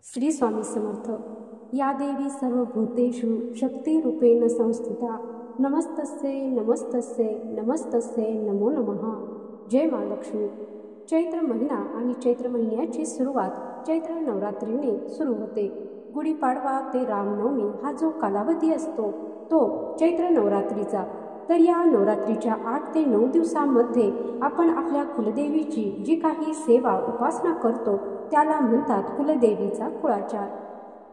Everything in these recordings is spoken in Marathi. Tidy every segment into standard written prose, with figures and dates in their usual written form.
श्री स्वामी समर्थ। या देवी सर्वभूतेषु शक्तिरूपेण संस्थिता। नमस्तस्ये नमस्तस्ये नमस्तस्ये नमो नमः। जय महालक्ष्मी। चैत्र महिना आणि चैत्र महिन्याची सुरुवात चैत्र नवरात्रीने सुरू होते। गुढीपाडवा ते रामनवमी हा जो कालावधी असतो तो चैत्र नवरात्रीचा। तर या नवरात्रीच्या 8 ते 9 दिवसांमध्ये आपण आपल्या कुलदेवीची जी काही सेवा उपासना करतो त्याला म्हणतात कुलदेवीचा कुळाचार।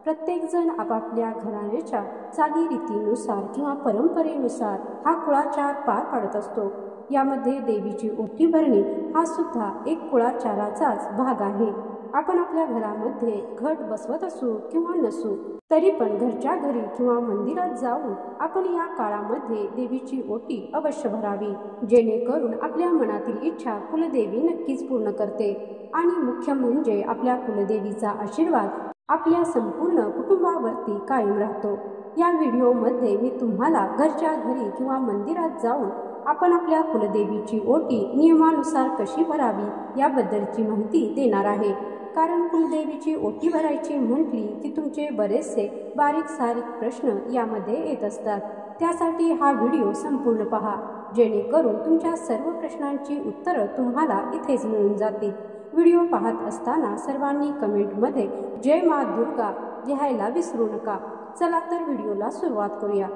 प्रत्येकजण आपापल्या घराण्याच्या चालीरीतीनुसार किंवा परंपरेनुसार हा कुळाचार पार पाडत असतो। यामध्ये देवीची ओटी भरणे हा सुद्धा एक कुळाचाराचाच भाग आहे। आपण आपल्या घरामध्ये घट बसवत असू किंवा नसू तरी पण घरच्या घरी किंवा मंदिरात जाऊन आपण या काळामध्ये देवीची ओटी अवश्य भरावी, जेणेकरून आपल्या मनातील इच्छा कुलदेवी नक्कीच पूर्ण करते। आणि मुख्य म्हणजे आपल्या कुलदेवीचा आशीर्वाद आपल्या संपूर्ण कुटुंबावरती कायम राहतो। या व्हिडिओमध्ये मी तुम्हाला घरच्या घरी किंवा मंदिरात जाऊन आपण आपल्या कुलदेवीची ओटी नियमानुसार कशी भरावी याबद्दलची माहिती देणार आहे। कारण कुलदेवीची ओटी भरायची म्हटली की तुमचे बरेचसे बारीक सारीक प्रश्न यामध्ये येत असतात। त्यासाठी हा व्हिडिओ संपूर्ण पहा, जेणेकरून तुमच्या सर्व प्रश्नांची उत्तरं तुम्हाला इथेच मिळून जातील। व्हिडिओ पाहत असताना सर्वांनी कमेंटमध्ये जय मा दुर्गा लिहायला विसरू नका। चला तर व्हिडिओला सुरुवात करूया।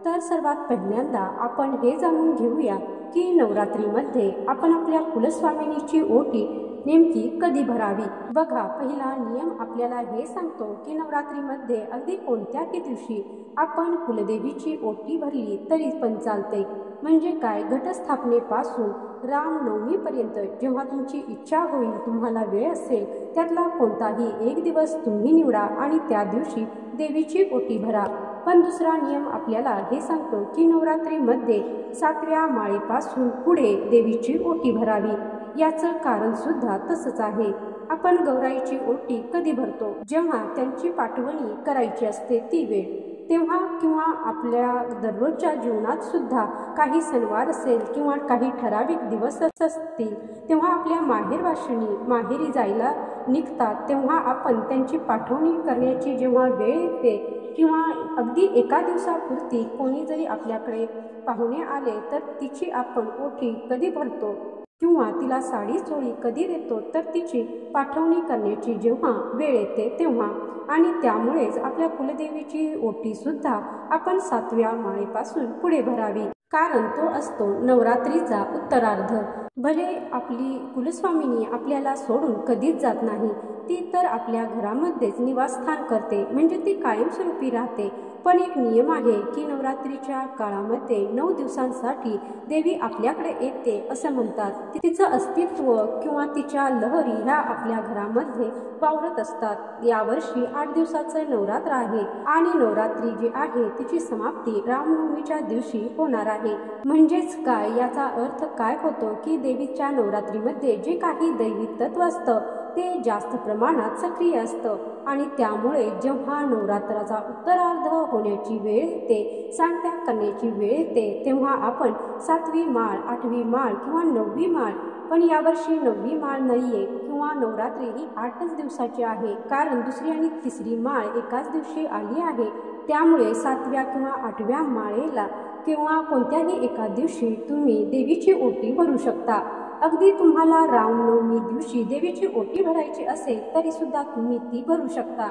तर सर्वात पहिल्यांदा आपण हे जाणून घेऊया की नवरात्रीमध्ये आपण आपल्या कुलस्वामिनीची ओटी नेमकी कधी भरावी। बघा, पहिला नियम आपल्याला हे सांगतो की नवरात्रीमध्ये अगदी कोणत्याही दिवशी आपण कुलदेवीची ओटी भरली तरी पण चालते। म्हणजे काय, घटस्थापनेपासून रामनवमीपर्यंत जेव्हा तुमची इच्छा होईल, तुम्हाला वेळ असेल, त्यातला कोणताही एक दिवस तुम्ही निवडा आणि त्या दिवशी देवीची ओटी भरा। पण दुसरा नियम आपल्याला हे सांगतो की नवरात्रीमध्ये 7व्या माळेपासून पुढे देवीची ओटी भरावी। याचं कारण सुद्धा तसंच आहे। आपण गौराईची ओटी कधी भरतो? जेव्हा त्यांची पाठवणी करायची असते ती वेळ, तेव्हा किंवा आपल्या दररोजच्या जीवनात सुद्धा काही सणवार असेल किंवा काही ठराविक दिवस असतील तेव्हा आपल्या माहेरवाशिणी माहेरी जायला निघतात तेव्हा आपण त्यांची पाठवणी करण्याची जेव्हा वेळ येते किंवा अगदी एका दिवसापुरती कोणी जरी आपल्याकडे पाहुणे आले तर तिची आपण ओटी कधी भरतो किंवा तिला साडी चोळी कधी देतो, तर तिची पाठवणी करण्याची जेव्हा वेळ येते तेव्हा। आणि त्यामुळेच आपल्या कुलदेवीची ओटी सुद्धा आपण 7व्या माळेपासून पुढे भरावी, कारण तो असतो नवरात्रीचा उत्तरार्ध। भले आपली कुलस्वामिनी आपल्याला सोडून कधीच जात नाही, ती तर आपल्या घरामध्येच निवासस्थान करते, म्हणजे ती कायमस्वरूपी राहते। पण एक नियम आहे की नवरात्रीच्या काळामध्ये 9 दिवसांसाठी देवी आपल्याकडे येते असं म्हणतात। तिचं अस्तित्व किंवा तिच्या लहरी ह्या आपल्या घरामध्ये वावरत असतात। यावर्षी 8 दिवसाचं नवरात्र आहे आणि नवरात्री जी आहे तिची समाप्ती रामनवमीच्या दिवशी होणार आहे। म्हणजेच काय, याचा अर्थ काय होतो की देवीच्या नवरात्रीमध्ये जे काही दैवी तत्व असतं ते जास्त प्रमाणात सक्रिय असतं आणि त्यामुळे जेव्हा नवरात्राचा उत्तरार्ध होण्याची वेळ येते, सांगत्या करण्याची वेळ येते, तेव्हा आपण 7वी माळ 8वी माळ किंवा 9वी माळ, पण यावर्षी 9वी माळ नाहीये किंवा नवरात्री ही 8च दिवसाची आहे, कारण दुसरी आणि तिसरी माळ एकाच दिवशी आली आहे। त्यामुळे 7व्या किंवा 8व्या माळेला किंवा कोणत्याही एका दिवशी तुम्ही देवीची ओटी भरू शकता। अगदी तुम्हाला रामनवमी दिवशी देवीची ओटी भरायची असेल तरी सुद्धा तुम्ही ती भरू शकता।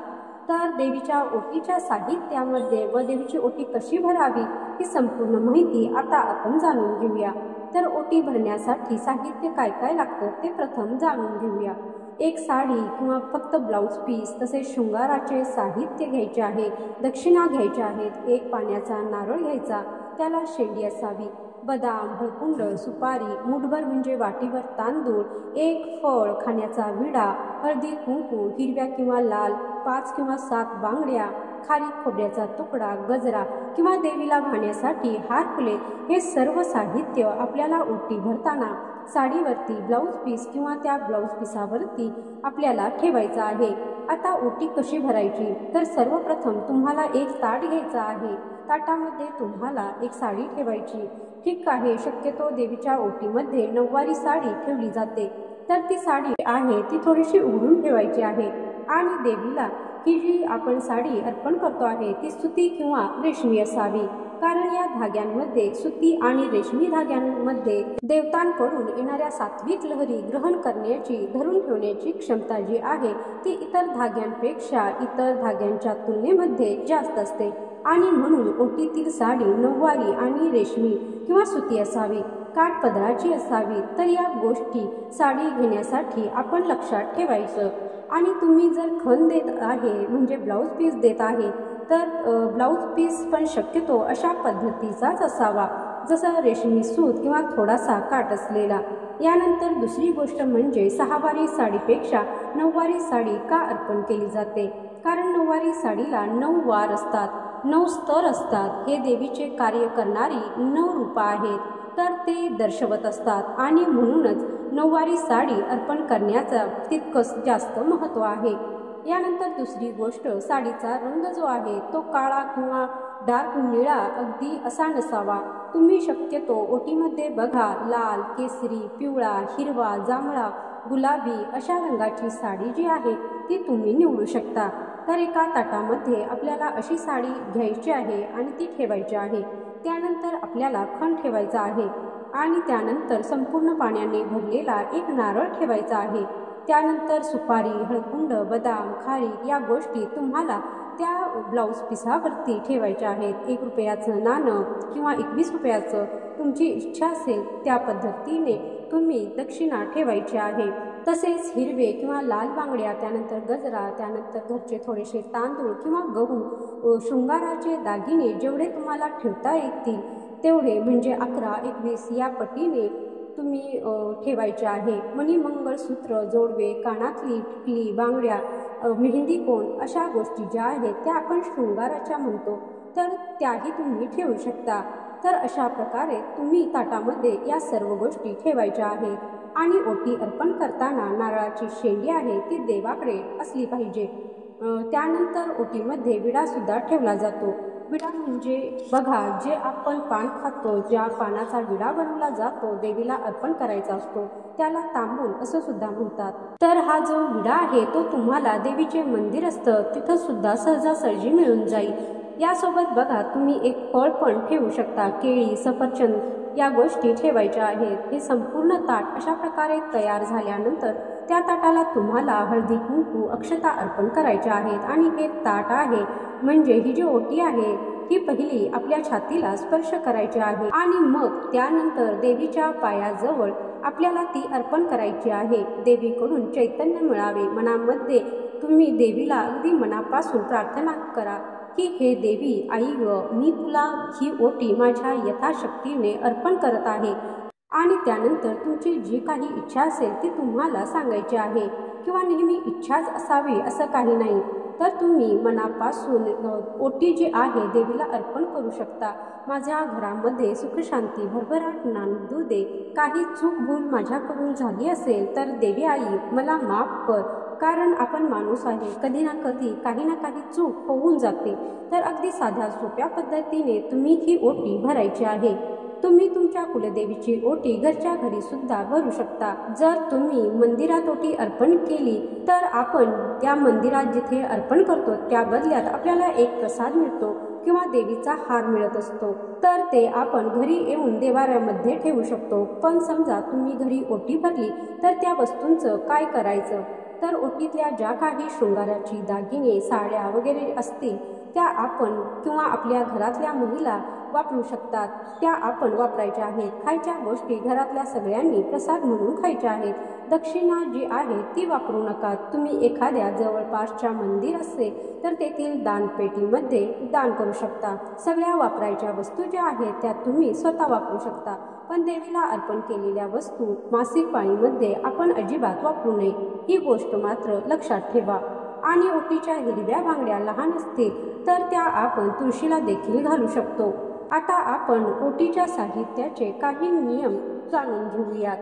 तर देवीच्या ओटीच्या साहित्यामध्ये व देवीची ओटी कशी भरावी ही संपूर्ण माहिती आता आपण जाणून घेऊया। तर ओटी भरण्यासाठी साहित्य काय काय लागतं ते प्रथम जाणून घेऊया। एक साडी किंवा फक्त ब्लाऊज पीस, तसेच शृंगाराचे साहित्य घ्यायचे आहे, दक्षिणा घ्यायच्या आहेत, एक पाण्याचा नारळ घ्यायचा, त्याला शेंडी असावी, बदाम, हळकुंड, सुपारी, मुठभर म्हणजे वाटीभर तांदूळ, एक फळ, खाण्याचा विडा, हळदी कुंकू, हिरव्या किंवा लाल 5 किंवा 7 बांगड्या, खारीक खोबऱ्याचा तुकडा, गजरा किंवा देवीला वाहण्यासाठी हार फुले, हे सर्व साहित्य आपल्याला ओटी भरताना साडीवरती ब्लाऊज पीस किंवा त्या ब्लाऊज पीसावरती आपल्याला ठेवायचं आहे। आता ओटी कशी भरायची, तर सर्वप्रथम तुम्हाला एक ताट घ्यायचं आहे। ताटामध्ये तुम्हाला एक साडी ठेवायची। ठीक आहे, शक्यतो देवीच्या ओटीमध्ये नऊवारी साडी ठेवली जाते, तर ती साडी आहे ती थोडीशी उघडून ठेवायची आहे आणि देवीला ही जी आपण साडी अर्पण करतो आहे ती सुती किंवा रेशमी असावी, कारण या धाग्यांमध्ये सुती आणि रेशमी धाग्यांमध्ये देवतांकडून येणाऱ्या सात्विक लहरी ग्रहण करण्याची, धरून ठेवण्याची क्षमता जी आहे ती इतर धाग्यांपेक्षा इतर धाग्यांच्या तुलनेमध्ये जास्त असते आणि म्हणून ओटीतील साडी नऊवारी आणि रेशमी किंवा सुती असावी, काठपदराची असावी। तर या गोष्टी साडी घेण्यासाठी आपण लक्षात ठेवायचं। आणि तुम्ही जर खण देत आहे म्हणजे ब्लाऊज पीस देत आहे तर ब्लाऊज पीस पण शक्यतो अशा पद्धतीचाच असावा, जसं रेशमी सूत किंवा थोडासा काठ असलेला। यानंतर दुसरी गोष्ट म्हणजे सहावारी साडीपेक्षा नऊवारी साडी का अर्पण केली जाते, कारण नऊवारी साडीला 9 वार असतात, 9 स्तर असतात। हे देवीचे कार्य करणारी 9 रूपं आहेत, तर ते दर्शवत असतात आणि म्हणूनच नऊवारी साडी अर्पण करण्याचा तितकंच जास्त महत्त्व आहे। यानंतर दुसरी गोष्ट, साडीचा रंग जो आहे तो काळा किंवा डार्क निळा अगदी असा नसावा। तुम्ही शक्यतो ओटीमध्ये बघा लाल, केसरी, पिवळा, हिरवा, जांभळा, गुलाबी अशा रंगाची साडी जी आहे ती तुम्ही निवडू शकता। तर एका ताटामध्ये आपल्याला अशी साडी घ्यायची आहे आणि ती ठेवायची आहे। त्यानंतर आपल्याला खण ठेवायचा आहे आणि त्यानंतर संपूर्ण पाण्याने भरलेला एक नारळ ठेवायचा आहे। त्यानंतर सुपारी, हळकुंड, बदाम, खारीक या गोष्टी तुम्हाला त्या ब्लाऊज पिसावरती ठेवायच्या आहेत। 1 रुपयाचं नाणं किंवा 21 रुपयाचं तुमची इच्छा असेल त्या पद्धतीने तुम्ही दक्षिणा ठेवायची आहे। तसेच हिरवे किंवा लाल बांगड्या, त्यानंतर गजरा, त्यानंतर घरचे थोडेसे तांदूळ किंवा गहू, शृंगाराचे दागिने जेवढे तुम्हाला ठेवता येतील तेवढे म्हणजे 11, 21 या पटीने तुम्ही ठेवायचे आहे। मणी, मंगळसूत्र, जोडवे, कानातली, टिकली, बांगड्या, मेहंदी कोण अशा गोष्टी ज्या आहेत त्या आपण शृंगाराच्या म्हणतो, तर त्याही तुम्ही ठेवू शकता। तर अशा प्रकारे तुम्ही ताटामध्ये या सर्व गोष्टी ठेवायच्या आहेत। आणि ओटी अर्पण करताना नारळाची शेंडी आहे ती देवाकडे असली पाहिजे। त्यानंतर ओटीमध्ये विडासुद्धा ठेवला जातो। विडा म्हणजे बघा, जे आपण पान खातो, ज्या पानाचा विडा बनवला जातो देवीला अर्पण करायचा असतो त्याला तांबूल असं सुद्धा म्हणतात। तर हा जो विडा आहे तो तुम्हाला देवीचे मंदिर असतं तिथं सुद्धा सहजासहजी मिळून जाईल। यासोबत बघा तुम्ही एक फळ पण ठेवू शकता, केळी, सफरचंद या गोष्टी ठेवायच्या आहेत। हे संपूर्ण ताट अशा प्रकारे तयार झाल्यानंतर त्या ताटाला तुम्हाला हळदी, कुंकू, अक्षता अर्पण करायच्या आहेत। आणि हे ताट आहे म्हणजे ही जी ओटी आहे ही पहिली आपल्या छातीला स्पर्श करायची आहे आणि मग त्यानंतर देवीच्या पायाजवळ आपल्याला ती अर्पण करायची आहे। देवीकडून चैतन्य मिळावे मनामध्ये तुम्ही देवीला अगदी मनापासून प्रार्थना करा की हे देवी आई ग, मी तुला ही ओटी माझ्या यथाशक्तीने अर्पण करत आहे। आणि त्यानंतर तुमची जी काही इच्छा असेल ती तुम्हाला सांगायची आहे, किंवा नेहमी इच्छाच असावी असं काही नाही, तर तुम्ही मनापासून ओटी जी आहे देवीला अर्पण करू शकता। माझ्या घरामध्ये सुखशांती भरभराट नांदू दे, काही चूक भूल माझ्याकडून झाली असेल तर देवी आई मला माफ कर, कारण आपण माणूस आहे, कधी ना कधी काही ना काही चूक होऊन जाते। तर अगदी साध्या सोप्या पद्धतीने तुम्ही ही ओटी भरायची आहे। तुम्ही तुमच्या कुलदेवीची ओटी घरच्या घरी सुद्धा भरू शकता। जर तुम्ही मंदिरात ओटी अर्पण केली तर आपण त्या मंदिरात जिथे अर्पण करतो त्या बदल्यात आपल्याला एक प्रसाद मिळतो किंवा देवीचा हार मिळत असतो, तर ते आपण घरी येऊन देवाऱ्यामध्ये ठेवू शकतो। पण समजा तुम्ही घरी ओटी भरली तर त्या वस्तूंचं काय करायचं, तर ओटीतल्या ज्या काही शृंगाराची दागिने, साड्या वगैरे असतील त्या आपण किंवा आपल्या घरातल्या महिला वापरू शकतात, त्या आपण वापरायच्या आहेत। खायच्या गोष्टी घरातल्या सगळ्यांनी प्रसाद म्हणून खायच्या आहेत। दक्षिणा जी आहे ती वापरू नका। तुम्ही एखाद्या जवळपासच्या मंदिर असेल तर तेथील दानपेटीमध्ये दान करू शकता। सगळ्या वापरायच्या वस्तू ज्या आहेत त्या तुम्ही स्वतः वापरू शकता, पण देवीला अर्पण केलेल्या वस्तू मासिक पाळीमध्ये आपण अजिबात वापरू नये, ही गोष्ट मात्र लक्षात ठेवा। आणि ओटीच्या हिरव्या बांगड्या लहान असतील तर त्या आपण तुळशीला देखील घालू शकतो। आता आपण ओटीच्या साहित्याचे काही नियम जाणून घेऊयात।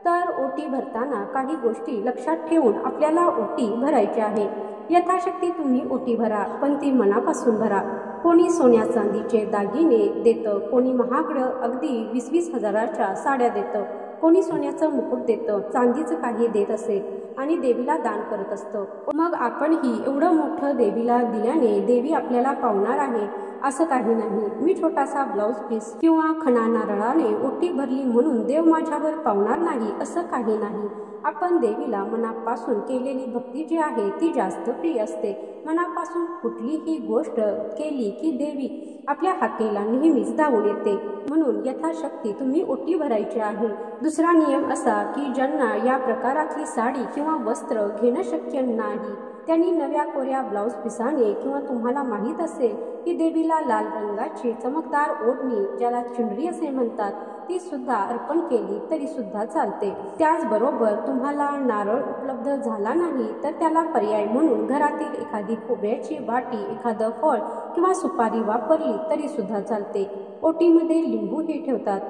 तर ओटी भरताना काही गोष्टी लक्षात ठेवून आपल्याला ओटी भरायची आहे। यथाशक्ती तुम्ही ओटी भरा, पण ती मनापासून भरा। कोणी सोन्या चांदीचे दागिने देतं, कोणी महागडं अगदी 20-20 हजाराच्या साड्या देतं, कोणी सोन्याचं मुकुट देतं, चांदीचं काही देत असेल आणि देवीला दान करत असतं. मग आपणही एवढं मोठं देवीला दिल्याने देवी आपल्याला पावणार आहे असं काही नाही. मी छोटासा ब्लाऊज पीस किंवा खणा नारळाने ओटी भरली म्हणून देव माझ्यावर पावणार नाही असं काही नाही. आपण देवीला मनापासून केलेली भक्ती जी आहे ती जास्त प्रिय असते. मनापासून कुठलीही गोष्ट केली की देवी आपल्या हाकेला नेहमीच धावून येते. म्हणून यथाशक्ती तुम्ही ओटी भरायची आहे. दुसरा नियम असा की ज्यांना या प्रकारातली साडी किंवा वस्त्र घेणं शक्य नाही त्यांनी नव्या कोऱ्या ब्लाऊज पिसाने किंवा तुम्हाला माहीत असेल की देवीला लाल रंगाची चमकदार ओढणी ज्याला चुनरी असे म्हणतात ती सुद्धा अर्पण केली तरी सुद्धा चालते. त्याचबरोबर तुम्हाला नारळ उपलब्ध झाला नाही तर त्याला पर्याय म्हणून घरातील एखादी खोबऱ्याची वाटी, एखादं फळ किंवा सुपारी वापरली तरी सुद्धा चालते. ओटीमध्ये लिंबूही ठेवतात.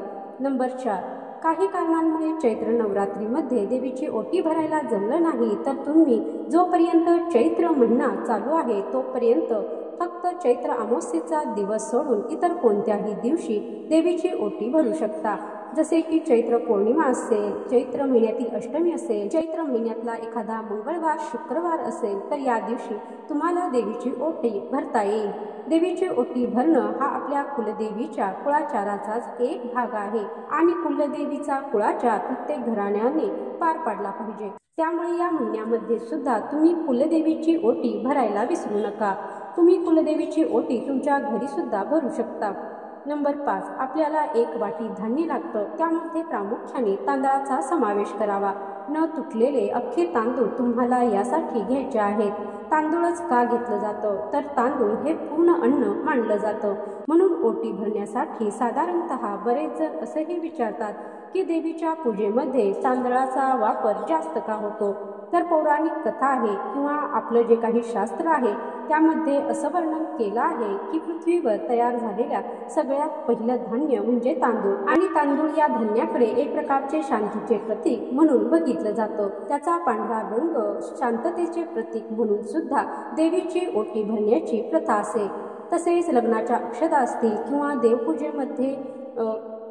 नंबर 4, काही कारणांमुळे चैत्र नवरात्रीमध्ये देवीची ओटी भरायला जमलं नाही तर तुम्ही जोपर्यंत चैत्र महिना चालू आहे तोपर्यंत फक्त चैत्र अमावस्येचा दिवस सोडून इतर कोणत्याही दिवशी देवीची ओटी भरू शकता. जसे की चैत्र पौर्णिमा असेल, चैत्र महिन्यातील अष्टमी असेल, चैत्र महिन्यातला एखादा मंगळवार, शुक्रवार असेल तर या दिवशी तुम्हाला देवीची ओटी भरता येईल. देवीची ओटी भरणं हा आपल्या कुलदेवीच्या कुळाचाराचाच एक भाग आहे आणि कुलदेवीचा कुळाचार प्रत्येक घराण्याने पार पाडला पाहिजे. त्यामुळे या महिन्यामध्ये सुद्धा तुम्ही कुलदेवीची ओटी भरायला विसरू नका. तुम्ही कुलदेवीची ओटी तुमच्या घरी सुद्धा भरू शकता. नंबर 5, आपल्याला 1 वाटी धान्य लागतं. त्यामध्ये प्रामुख्याने तांदळाचा समावेश करावा. न तुटलेले अख्खे तांदूळ तुम्हाला यासाठी घ्यायचे आहेत. तांदूळच का घेतलं जातं तर तांदूळ हे पूर्ण अन्न मानलं जातं. म्हणून ओटी भरण्यासाठी साधारणतः बरेच जण असंही विचारतात की देवीच्या पूजेमध्ये तांदळाचा वापर जास्त का होतो. तर पौराणिक कथा आहे किंवा आपलं जे काही शास्त्र आहे त्यामध्ये असं वर्णन केलं आहे की पृथ्वीवर तयार झालेल्या सगळ्यात पहिलं धान्य म्हणजे तांदूळ आणि तांदूळ या धान्याकडे एक प्रकारचे शांतीचे प्रतीक म्हणून बघितलं जातं. त्याचा पांढरा रंग शांततेचे प्रतीक म्हणून सुद्धा देवीची ओटी भरण्याची प्रथा असे. तसेच लग्नाच्या अक्षता असतील किंवा देवपूजेमध्ये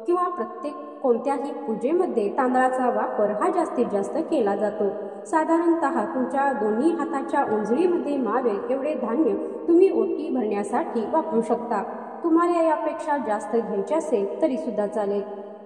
किंवा प्रत्येक कोणत्याही पूजेमध्ये तांदळाचा वापर हा जास्तीत जास्त केला जातो. साधारणतः तुमच्या दोन्ही हाताच्या उंजळीमध्ये मावेल एवढे धान्य तुम्ही ओटी भरण्यासाठी वापरू शकता. तुम्हाला यापेक्षा जास्त घ्यायचे असेल तरी सुद्धा चालेल.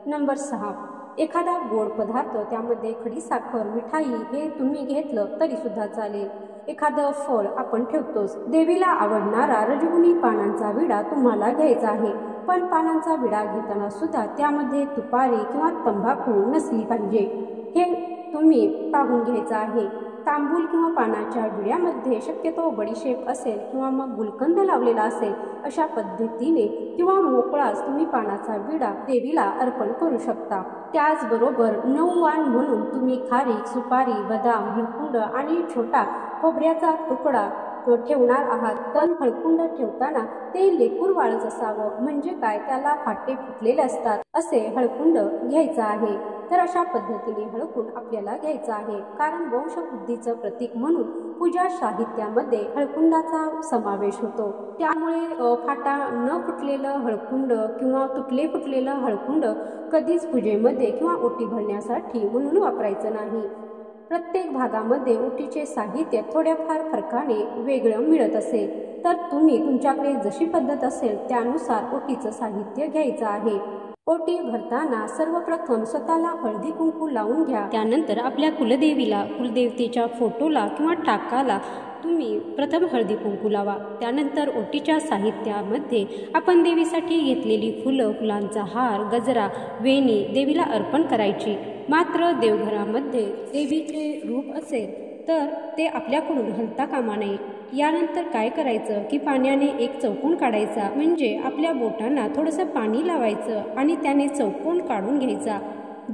नंबर 6, एखादा गोड पदार्थ, त्यामध्ये खडीसाखर, मिठाई हे तुम्ही घेतलं तरी सुद्धा चालेल. एखादं फळ आपण ठेवतोच. देवीला आवडणारा रजगुणी पानांचा विडा तुम्हाला घ्यायचा आहे. पण पानांचा विडा घेताना सुद्धा त्यामध्ये तुपारी किंवा तंबाखू नसली पाहिजे हे तुम्ही पाहून घ्यायचं आहे. तांबूल किंवा पानाच्या विड्यामध्ये शक्यतो बडीशेप असेल किंवा मग गुलकंद लावलेला असेल अशा पद्धतीने किंवा मोकळाच तुम्ही पानाचा विडा देवीला अर्पण करू शकता. त्याचबरोबर 9 वाण म्हणून तुम्ही खारीक, सुपारी, बदाम, हळकुंड आणि छोटा खोबऱ्याचा तुकडा ठेवणार आहात. तर हळकुंड ठेवताना ते लेकूर वाळच असावं. म्हणजे काय, त्याला फाटे फुटलेले असतात असे हळकुंड घ्यायचं आहे. तर अशा पद्धतीने हळकुंड आपल्याला घ्यायचं आहे. कारण वंशवृद्धीचं प्रतीक म्हणून पूजा साहित्यामध्ये हळकुंडाचा समावेश होतो. त्यामुळे फाटा न फुटलेलं हळकुंड किंवा तुटले फुटलेलं हळकुंड कधीच पूजेमध्ये किंवा ओटी भरण्यासाठी म्हणून वापरायचं नाही. प्रत्येक भागामध्ये ओटीचे साहित्य थोड्याफार फरकाने वेगळं मिळत असेल तर तुम्ही तुमच्याकडे जशी पद्धत असेल त्यानुसार ओटीचं साहित्य घ्यायचं आहे. ओटी भरताना सर्वप्रथम स्वतःला हळदी कुंकू लावून घ्या. त्यानंतर आपल्या कुलदेवीला, कुलदेवतेच्या फोटोला किंवा टाकाला तुम्ही प्रथम हळदी कुंकू लावा. त्यानंतर ओटीच्या साहित्यामध्ये आपण देवीसाठी घेतलेली फुलं, फुलांचा हार, गजरा, वेणी देवीला अर्पण करायची. मात्र देवघरामध्ये देवीचे रूप असेल तर ते आपल्याकडून हलता कामा नये. यानंतर काय करायचं की पाण्याने एक चौकोन काढायचा. म्हणजे आपल्या बोटांना थोडंसं पाणी लावायचं आणि त्याने चौकोन काढून घ्यायचा.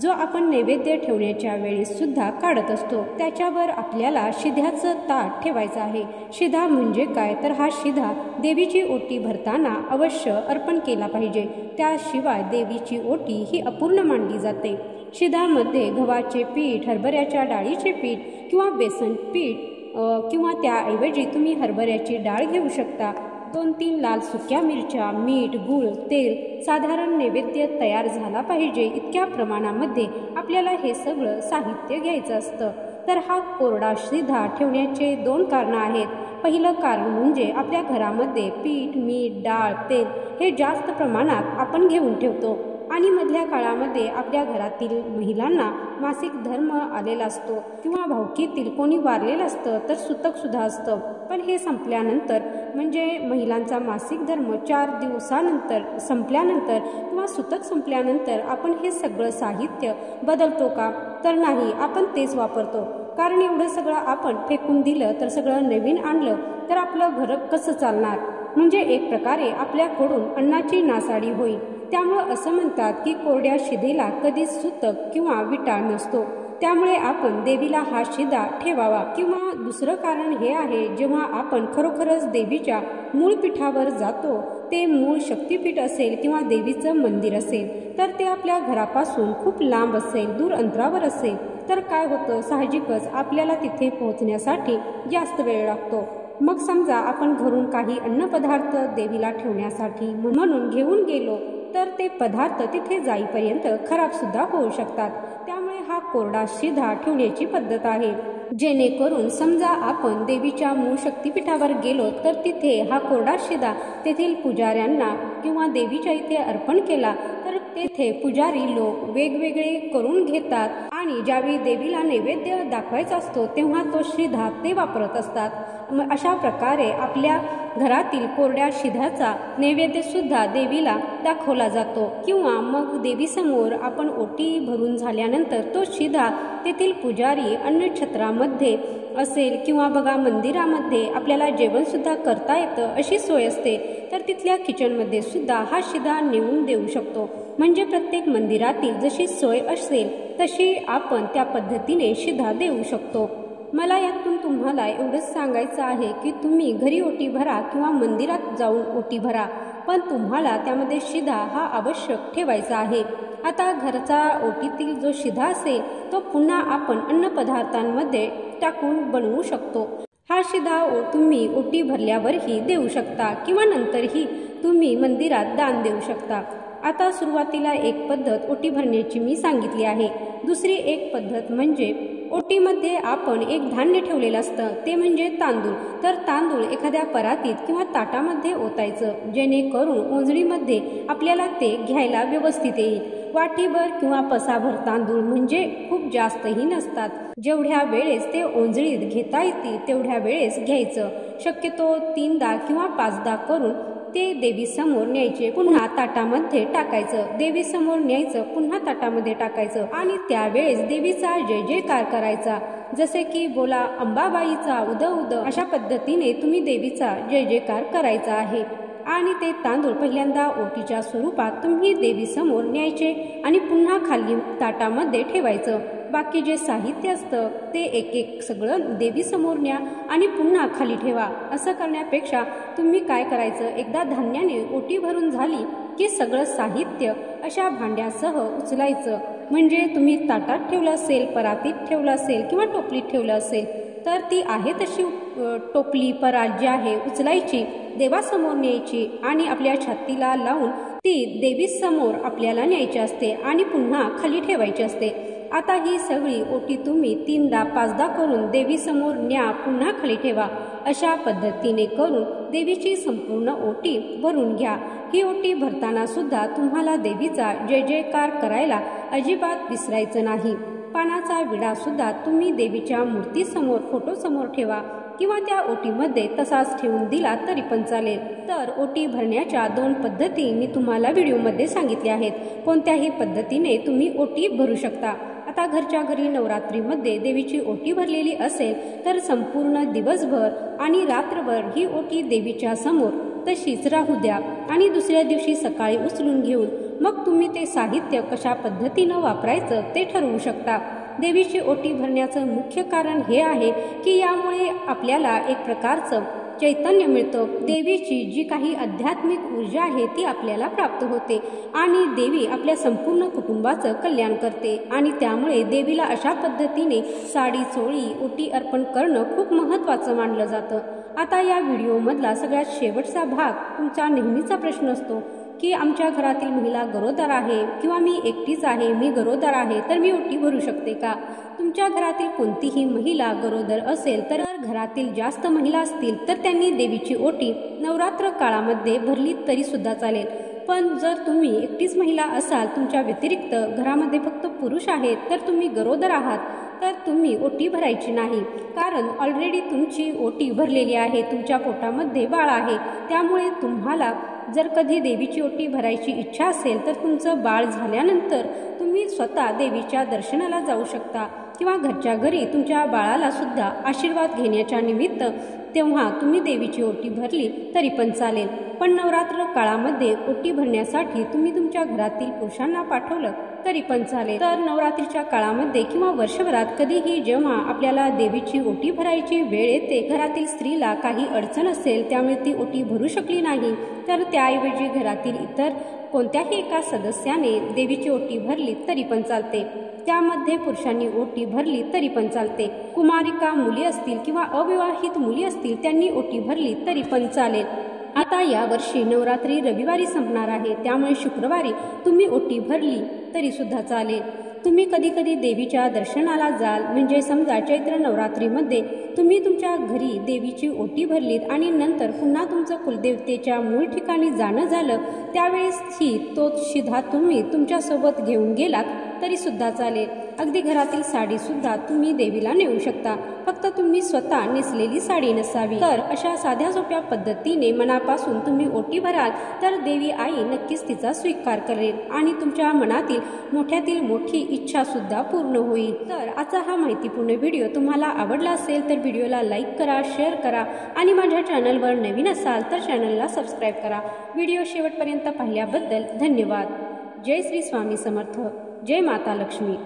जो आपण नैवेद्य ठेवण्याच्या वेळेस सुद्धा काढत असतो. त्याच्यावर आपल्याला शिध्याचं ताट ठेवायचं आहे. शिधा म्हणजे काय तर हा शिधा देवीची ओटी भरताना अवश्य अर्पण केला पाहिजे. त्याशिवाय देवीची ओटी ही अपूर्ण मानली जाते. शिधामध्ये गव्हाचे पीठ, हरभऱ्याच्या डाळीचे पीठ किंवा बेसन पीठ किंवा त्याऐवजी तुम्ही हरभऱ्याची डाळ घेऊ शकता. 2-3 लाल सुक्या मिरच्या, मीठ, गूळ, तेल, साधारण नैवेद्य तयार झाला पाहिजे इतक्या प्रमाणामध्ये आपल्याला हे सगळं साहित्य घ्यायचं असतं। तर हा कोरडा शिधा ठेवण्याचे 2 कारणं आहेत। पहिलं कारण म्हणजे आपल्या घरामध्ये पीठ, मीठ, डाळ, तेल हे जास्त प्रमाणात आपण घेऊन ठेवतो आणि मधल्या काळामध्ये आपल्या घरातील महिलांना मासिक धर्म आलेला असतो किंवा भावकीतील कोणी वारलेलं असतं तर सुतक सुद्धा असतं। पण हे संपल्यानंतर म्हणजे महिलांचा मासिक धर्म 4 दिवसानंतर संपल्यानंतर किंवा सुतक संपल्यानंतर आपण हे सगळं साहित्य बदलतो का? तर नाही, आपण तेच वापरतो। कारण एवढं सगळं आपण फेकून दिलं तर सगळं नवीन आणलं तर आपलं घर कसं चालणार? म्हणजे एक प्रकारे आपल्याकडून अन्नाची नासाडी होईल। त्यामुळं असं म्हणतात की कोरड्या शिधेला कधीच सुतक किंवा विटाळ नसतो। त्यामुळे आपण देवीला हा शिधा ठेवावा। किंवा दुसरं कारण हे आहे, जेव्हा आपण खरोखरच देवीच्या मूळ पीठावर जातो, ते मूळ शक्तिपीठ असेल किंवा देवीचं मंदिर असेल तर ते आपल्या घरापासून खूप लांब असेल, दूर अंतरावर असेल तर काय होतं, साहजिकच आपल्याला तिथे पोहोचण्यासाठी जास्त वेळ लागतो। मग समजा आपण घरून काही अन्नपदार्थ देवीला ठेवण्यासाठी म्हणून घेऊन गेलो तर ते पदार्थ तिथे जाईपर्यंत खराब सुद्धा होऊ शकतात। त्यामुळे हा कोरडा शिधा ठेवण्याची पद्धत आहे, जेणेकरून समजा आपण देवीच्या मूळ शक्तिपीठावर गेलो तर तिथे हा कोरडा शिधा तेथील पुजाऱ्यांना किंवा देवीच्या इथे अर्पण केला तर तेथे पुजारी लोक वेगवेगळे करून घेतात आणि ज्यावेळी देवीला नैवेद्य दाखवायचा असतो तेव्हा तो शिधा ते वापरत असतात। अशा प्रकारे आपल्या घरातील कोरड्या शिध्याचा नैवेद्य सुद्धा देवीला दाखवला जातो। किंवा मग देवीसमोर आपण ओटी भरून झाल्यानंतर तो शिधा तेथील पुजारी अन्नछत्रामध्ये असेल किंवा बघा मंदिरामध्ये आपल्याला जेवण सुद्धा करता येतं अशी सोय असते तर तिथल्या किचनमध्ये सुद्धा हा शिधा नेऊन देऊ शकतो। म्हणजे प्रत्येक मंदिरातील जशी सोय असेल तशी आपण त्या पद्धतीने शिधा देऊ शकतो। मला यातून तुम्हाला एवढंच सांगायचं आहे की तुम्ही घरी ओटी भरा किंवा मंदिरात जाऊन ओटी भरा, पण तुम्हाला त्यामध्ये शिधा हा आवश्यक ठेवायचा आहे। आता घरचा ओटीतील जो शिधा असेल तो पुन्हा आपण अन्नपदार्थांमध्ये टाकून बनवू शकतो। हा शिधा तुम्ही ओटी भरल्यावरही देऊ शकता किंवा नंतरही तुम्ही मंदिरात दान देऊ शकता। आता सुरुवातीला एक पद्धत ओटी भरण्याची मी सांगितली आहे। दुसरी एक पद्धत म्हणजे ओटीमध्ये आपण एक धान्य ठेवलेलं असतं, ते म्हणजे तांदूळ। तर तांदूळ एखाद्या परातीत किंवा ताटामध्ये ओतायचं, जेणेकरून ओंजळीमध्ये आपल्याला ते घ्यायला व्यवस्थित येईल। वाटीभर किंवा पसाभर तांदूळ म्हणजे खूप जास्तही नसतात, जेवढ्या वेळेस ते ओंजळीत घेता येतील तेवढ्या वेळेस घ्यायचं। शक्यतो 3दा किंवा 5दा करून ते देवीसमोर न्यायचे, पुन्हा ताटामध्ये टाकायचं, देवीसमोर न्यायचं, पुन्हा ताटामध्ये टाकायचं आणि त्यावेळेस देवीचा जय जयकार करायचा, जसे की बोला अंबाबाईचा उद उद, अशा पद्धतीने तुम्ही देवीचा जय जयकार करायचा आहे। आणि ते तांदूळ पहिल्यांदा ओटीच्या स्वरूपात तुम्ही देवीसमोर न्यायचे आणि पुन्हा खाली ताटामध्ये ठेवायचं। बाकी जे साहित्य असतं ते एक एक सगळं देवीसमोर न्या आणि पुन्हा खाली ठेवा। असं करण्यापेक्षा तुम्ही काय करायचं, एकदा धान्याने ओटी भरून झाली की सगळं साहित्य अशा भांड्यासह उचलायचं। म्हणजे तुम्ही ताटात ठेवलं असेल, परातीत ठेवलं असेल किंवा टोपलीत ठेवलं असेल तर ती आहे तशी टोपली परात जी आहे उचलायची, देवासमोर न्यायची आणि आपल्या छातीला लावून ती देवीसमोर आपल्याला न्यायची असते आणि पुन्हा खाली ठेवायची असते। आता ही सगळी ओटी तुम्ही 3दा 5दा करून देवीसमोर न्या, पुन्हा खाली ठेवा। अशा पद्धतीने करून देवीची संपूर्ण ओटी भरून घ्या। ही ओटी भरताना सुद्धा तुम्हाला देवीचा जय जयकार करायला अजिबात विसरायचं नाही। पानाचा विडा सुद्धा तुम्ही देवीच्या मूर्तीसमोर फोटोसमोर ठेवा किंवा त्या ओटीमध्ये तसाच ठेवून दिला तरी पण चालेल। तर ओटी भरण्याच्या 2 पद्धती मी तुम्हाला व्हिडिओमध्ये सांगितल्या आहेत, कोणत्याही पद्धतीने तुम्ही ओटी भरू शकता। आता घरच्या घरी नवरात्रीमध्ये देवीची ओटी भरलेली असेल तर संपूर्ण दिवसभर आणि रात्रभर ही ओटी देवीच्या समोर तशीच राहू द्या आणि दुसऱ्या दिवशी सकाळी उचलून घेऊन मग तुम्ही ते साहित्य कशा पद्धतीनं वापरायचं ते ठरवू शकता। देवीची ओटी भरण्याचं मुख्य कारण हे आहे की यामुळे आपल्याला एक प्रकारचं चैतन्य मिळतं। देवीची जी काही आध्यात्मिक ऊर्जा आहे ती आपल्याला प्राप्त होते आणि देवी आपल्या संपूर्ण कुटुंबाचं कल्याण करते आणि त्यामुळे देवीला अशा पद्धतीने साडी चोळी ओटी अर्पण करणं खूप महत्त्वाचं मानलं जातं। आता या व्हिडिओमधला सगळ्यात शेवटचा भाग तुमचा नेहमीचा प्रश्न असतो की आमच्या घरातील महिला गरोदर आहे किंवा मी एकटीच आहे, मी गरोदर आहे, तर मी ओटी भरू शकते का? तुमच्या घरातील कोणतीही महिला गरोदर असेल तर घरातील जास्त महिला असतील तर त्यांनी देवीची ओटी नवरात्र काळामध्ये भरली तरी सुद्धा चालेल। पण जर तुम्ही एकटीच महिला असाल, तुमच्या व्यतिरिक्त घरामध्ये फक्त पुरुष आहेत, तर तुम्ही गरोदर आहात, तर तुम्ही ओटी भरायची नाही, कारण ऑलरेडी तुमची ओटी भरलेली आहे, तुमच्या पोटामध्ये बाळ आहे। त्यामुळे तुम्हाला जर कधी देवीची ओटी भरायची इच्छा असेल तर तुमचं बाळ झाल्यानंतर तुम्ही स्वतः देवीच्या दर्शनाला जाऊ शकता किंवा घरच्या घरी तुमच्या बाळाला सुद्धा आशीर्वाद घेण्याच्या निमित्त तेव्हा तुम्ही देवीची ओटी भरली तरी पण चालेल। पण नवरात्र काळामध्ये ओटी भरण्यासाठी तुम्ही तुमच्या घरातील पुरुषांना पाठवलं तरी पण चालेल। तर नवरात्रीच्या काळामध्ये किंवा वर्षभरात कधीही जेव्हा आपल्याला देवीची ओटी भरायची वेळ येते, घरातील स्त्रीला काही अडचण असेल, त्यामुळे ती ओटी भरू शकली नाही, तर त्याऐवजी घरातील इतर कोणत्याही एका सदस्याने देवीची ओटी भरली तरी पण चालते। त्यामध्ये पुरुषांनी ओटी भरली तरी पण चालते। कुमारिका मुली असतील किंवा अविवाहित मुली असतील, त्यांनी ओटी भरली तरी पण चालेल। आता यावर्षी नवरात्री रविवारी संपणार आहे, त्यामुळे शुक्रवारी तुम्ही ओटी भरली तरी सुद्धा चालेल। तुम्ही कधी कधी देवीच्या दर्शनाला जाल, म्हणजे समजा चैत्र नवरात्रीमध्ये तुम्ही तुमच्या घरी देवीची ओटी भरलीत आणि नंतर पुन्हा तुमचं कुलदेवतेच्या मूळ ठिकाणी जाणं झालं, त्यावेळेसही तो शिधा तुम्ही तुमच्यासोबत घेऊन गेलात तरी सुद्धा चालेल। अगदी घरातील साडी सुद्धा तुम्ही देवीला नेऊ शकता, फक्त तुम्ही स्वतः नेसलेली साडी नसावी। तर अशा साध्या सोप्या पद्धतीने मनापासून तुम्ही ओटी भराल तर देवी आई नक्कीच तिचा स्वीकार करेल आणि तुमच्या मनातील मोठ्यातील मोठी इच्छा सुद्धा पूर्ण होईल। तर आजचा हा माहितीपूर्ण व्हिडिओ तुम्हाला आवडला असेल तर व्हिडिओला लाईक करा, शेअर करा आणि माझ्या चॅनलवर नवीन असाल तर चॅनलला सबस्क्राईब करा। व्हिडिओ शेवटपर्यंत पाहिल्याबद्दल धन्यवाद। जय श्री स्वामी समर्थ, जय माता लक्ष्मी।